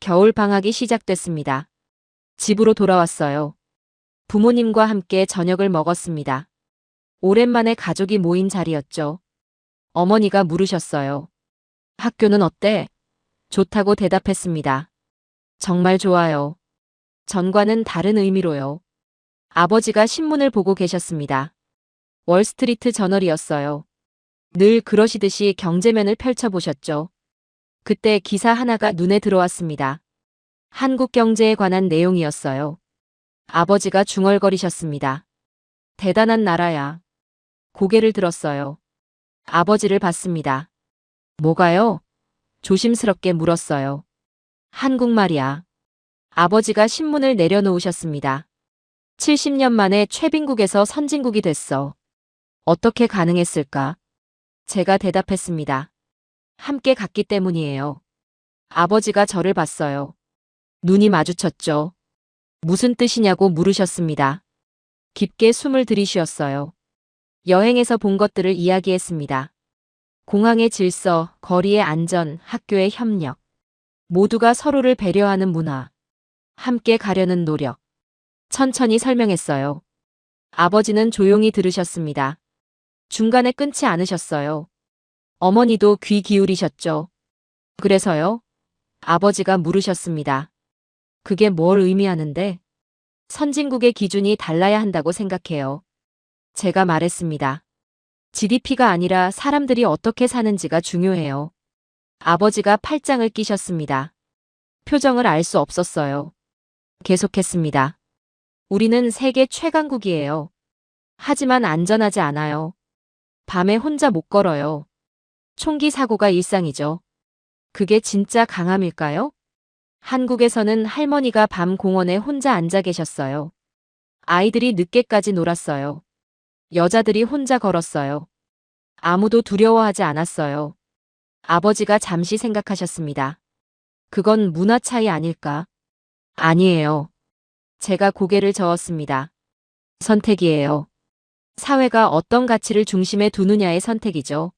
겨울 방학이 시작됐습니다. 집으로 돌아왔어요. 부모님과 함께 저녁을 먹었습니다. 오랜만에 가족이 모인 자리였죠. 어머니가 물으셨어요. 학교는 어때? 좋다고 대답했습니다. 정말 좋아요. 전과는 다른 의미로요. 아버지가 신문을 보고 계셨습니다. 월스트리트 저널이었어요. 늘 그러시듯이 경제면을 펼쳐보셨죠. 그때 기사 하나가 눈에 들어왔습니다. 한국 경제에 관한 내용이었어요. 아버지가 중얼거리셨습니다. 대단한 나라야. 고개를 들었어요. 아버지를 봤습니다. 뭐가요? 조심스럽게 물었어요. 한국말이야. 아버지가 신문을 내려놓으셨습니다. 70년 만에 최빈국에서 선진국이 됐어. 어떻게 가능했을까? 제가 대답했습니다. 함께 갔기 때문이에요. 아버지가 저를 봤어요. 눈이 마주쳤죠. 무슨 뜻이냐고 물으셨습니다. 깊게 숨을 들이쉬었어요. 여행에서 본 것들을 이야기했습니다. 공항의 질서, 거리의 안전, 학교의 협력. 모두가 서로를 배려하는 문화. 함께 가려는 노력. 천천히 설명했어요. 아버지는 조용히 들으셨습니다. 중간에 끊지 않으셨어요. 어머니도 귀 기울이셨죠. 그래서요? 아버지가 물으셨습니다. 그게 뭘 의미하는데? 선진국의 기준이 달라야 한다고 생각해요. 제가 말했습니다. GDP가 아니라 사람들이 어떻게 사는지가 중요해요. 아버지가 팔짱을 끼셨습니다. 표정을 알 수 없었어요. 계속했습니다. 우리는 세계 최강국이에요. 하지만 안전하지 않아요. 밤에 혼자 못 걸어요. 총기 사고가 일상이죠. 그게 진짜 강함일까요? 한국에서는 할머니가 밤 공원에 혼자 앉아 계셨어요. 아이들이 늦게까지 놀았어요. 여자들이 혼자 걸었어요. 아무도 두려워하지 않았어요. 아버지가 잠시 생각하셨습니다. 그건 문화 차이 아닐까? 아니에요. 제가 고개를 저었습니다. 선택이에요. 사회가 어떤 가치를 중심에 두느냐의 선택이죠.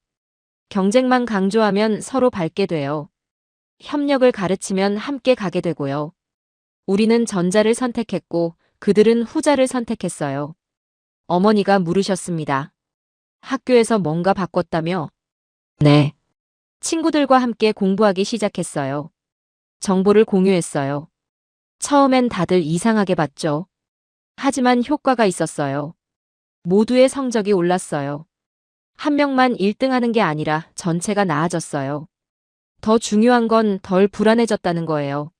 경쟁만 강조하면 서로 밟게 돼요. 협력을 가르치면 함께 가게 되고요. 우리는 전자를 선택했고 그들은 후자를 선택했어요. 어머니가 물으셨습니다. 학교에서 뭔가 바꿨다며? 네. 친구들과 함께 공부하기 시작했어요. 정보를 공유했어요. 처음엔 다들 이상하게 봤죠. 하지만 효과가 있었어요. 모두의 성적이 올랐어요. 한 명만 1등하는 게 아니라 전체가 나아졌어요. 더 중요한 건 덜 불안해졌다는 거예요.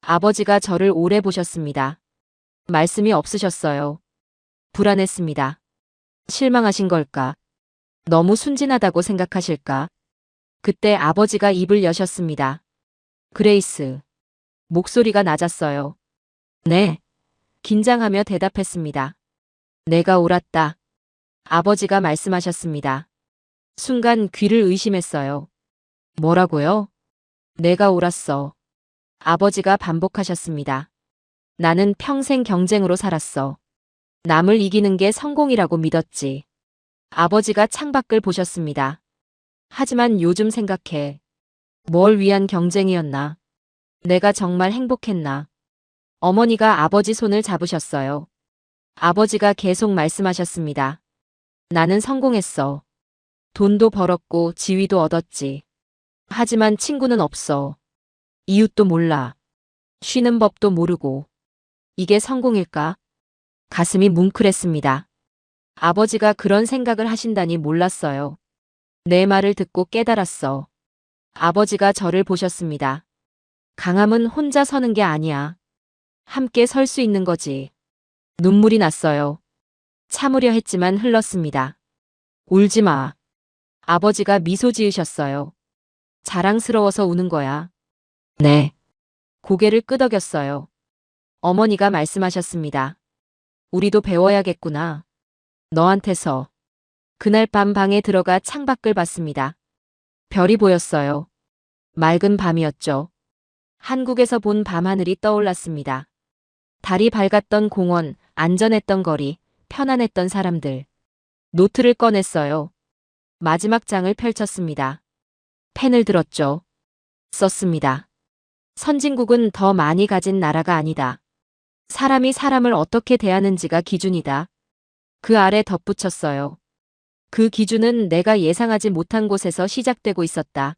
아버지가 저를 오래 보셨습니다. 말씀이 없으셨어요. 불안했습니다. 실망하신 걸까? 너무 순진하다고 생각하실까? 그때 아버지가 입을 여셨습니다. 그레이스. 목소리가 낮았어요. 네. 긴장하며 대답했습니다. 내가 옳았다. 아버지가 말씀하셨습니다. 순간 귀를 의심했어요. 뭐라고요? 내가 옳았어. 아버지가 반복하셨습니다. 나는 평생 경쟁으로 살았어. 남을 이기는 게 성공이라고 믿었지. 아버지가 창밖을 보셨습니다. 하지만 요즘 생각해. 뭘 위한 경쟁이었나? 내가 정말 행복했나? 어머니가 아버지 손을 잡으셨어요. 아버지가 계속 말씀하셨습니다. 나는 성공했어. 돈도 벌었고 지위도 얻었지. 하지만 친구는 없어. 이웃도 몰라. 쉬는 법도 모르고. 이게 성공일까? 가슴이 뭉클했습니다. 아버지가 그런 생각을 하신다니 몰랐어요. 내 말을 듣고 깨달았어. 아버지가 저를 보셨습니다. 강함은 혼자 서는 게 아니야. 함께 설 수 있는 거지. 눈물이 났어요. 참으려 했지만 흘렀습니다. 울지 마. 아버지가 미소 지으셨어요. 자랑스러워서 우는 거야. 네. 고개를 끄덕였어요. 어머니가 말씀하셨습니다. 우리도 배워야겠구나. 너한테서. 그날 밤 방에 들어가 창밖을 봤습니다. 별이 보였어요. 맑은 밤이었죠. 한국에서 본 밤하늘이 떠올랐습니다. 달이 밝았던 공원, 안전했던 거리, 편안했던 사람들. 노트를 꺼냈어요. 마지막 장을 펼쳤습니다. 펜을 들었죠. 썼습니다. 선진국은 더 많이 가진 나라가 아니다. 사람이 사람을 어떻게 대하는지가 기준이다. 그 아래 덧붙였어요. 그 기준은 내가 예상하지 못한 곳에서 시작되고 있었다.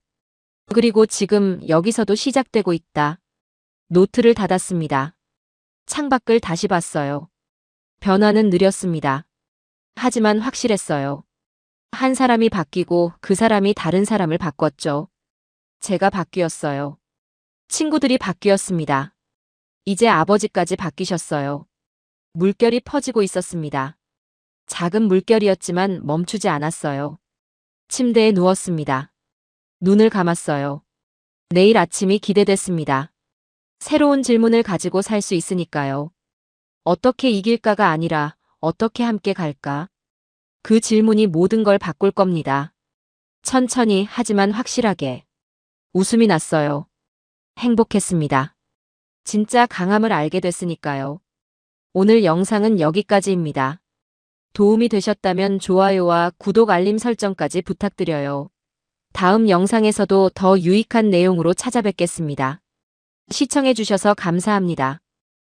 그리고 지금 여기서도 시작되고 있다. 노트를 닫았습니다. 창밖을 다시 봤어요. 변화는 느렸습니다. 하지만 확실했어요. 한 사람이 바뀌고 그 사람이 다른 사람을 바꿨죠. 제가 바뀌었어요. 친구들이 바뀌었습니다. 이제 아버지까지 바뀌셨어요. 물결이 퍼지고 있었습니다. 작은 물결이었지만 멈추지 않았어요. 침대에 누웠습니다. 눈을 감았어요. 내일 아침이 기대됐습니다. 새로운 질문을 가지고 살 수 있으니까요. 어떻게 이길까가 아니라 어떻게 함께 갈까? 그 질문이 모든 걸 바꿀 겁니다. 천천히 하지만 확실하게. 웃음이 났어요. 행복했습니다. 진짜 강함을 알게 됐으니까요. 오늘 영상은 여기까지입니다. 도움이 되셨다면 좋아요와 구독 알림 설정까지 부탁드려요. 다음 영상에서도 더 유익한 내용으로 찾아뵙겠습니다. 시청해주셔서 감사합니다.